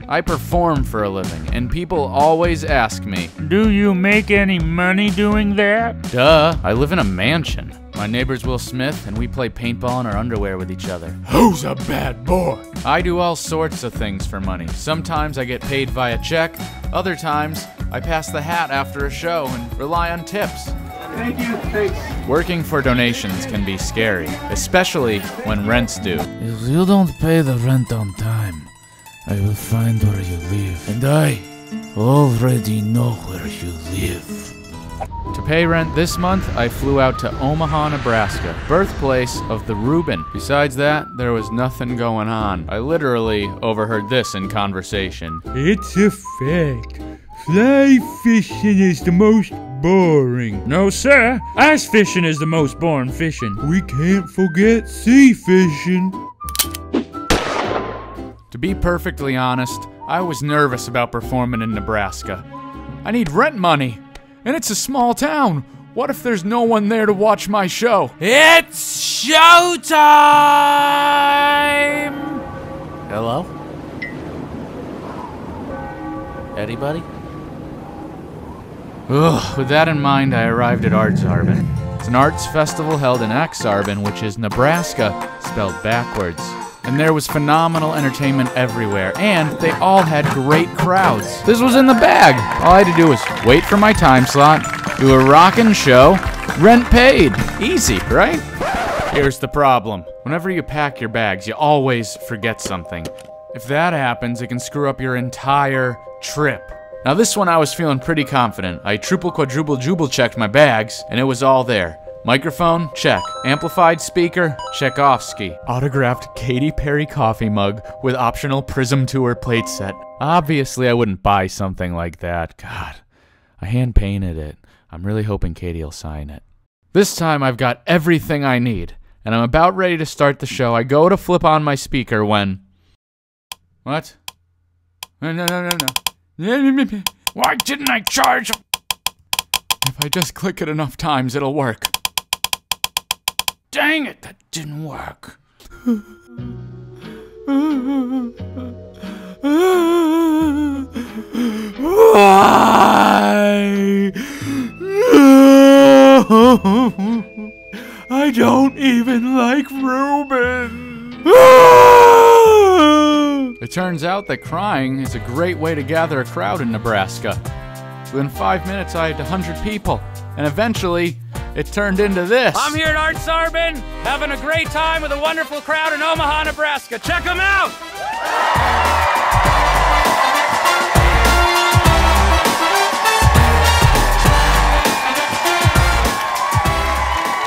I perform for a living, and people always ask me, do you make any money doing that? Duh, I live in a mansion. My neighbor's Will Smith, and we play paintball in our underwear with each other. Who's a bad boy? I do all sorts of things for money. Sometimes I get paid via check, other times I pass the hat after a show and rely on tips. Thank you, thanks. Working for donations can be scary, especially when rent's due. If you don't pay the rent on time, I will find where you live. And I already know where you live. To pay rent this month, I flew out to Omaha, Nebraska, birthplace of the Reuben. Besides that, there was nothing going on. I literally overheard this in conversation. It's a fact. Fly fishing is the most boring. No, sir. Ice fishing is the most boring fishing. We can't forget sea fishing. To be perfectly honest, I was nervous about performing in Nebraska. I need rent money, and it's a small town. What if there's no one there to watch my show? It's showtime! Hello? Anybody? Ugh, with that in mind, I arrived at Artsarbin. It's an arts festival held in Axarbin, which is Nebraska, spelled backwards. And there was phenomenal entertainment everywhere, and they all had great crowds. This was in the bag. All I had to do was wait for my time slot, do a rockin' show, rent paid. Easy, right? Here's the problem. Whenever you pack your bags, you always forget something. If that happens, it can screw up your entire trip. Now this one I was feeling pretty confident. I triple, quadruple, jubal checked my bags, and it was all there. Microphone, check. Amplified speaker, Tchaikovsky. Autographed Katy Perry coffee mug with optional Prism Tour plate set. Obviously I wouldn't buy something like that. God, I hand painted it. I'm really hoping Katie will sign it. This time I've got everything I need, and I'm about ready to start the show. I go to flip on my speaker when... What? No. Why didn't I charge? If I just click it enough times, it'll work. Dang it, that didn't work. Why? No! I don't even like Reuben. It turns out that crying is a great way to gather a crowd in Nebraska. Within 5 minutes, I had 100 people, and eventually, it turned into this. I'm here at Artsarbin, having a great time with a wonderful crowd in Omaha, Nebraska. Check them out!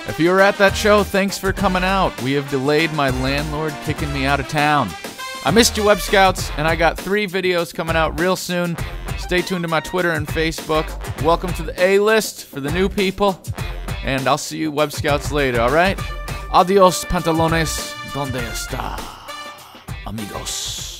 If you were at that show, thanks for coming out. We have delayed my landlord kicking me out of town. I missed you, Web Scouts, and I got 3 videos coming out real soon. Stay tuned to my Twitter and Facebook. Welcome to the A-list for the new people. And I'll see you Web Scouts later, alright? Adios, pantalones. Donde está, amigos?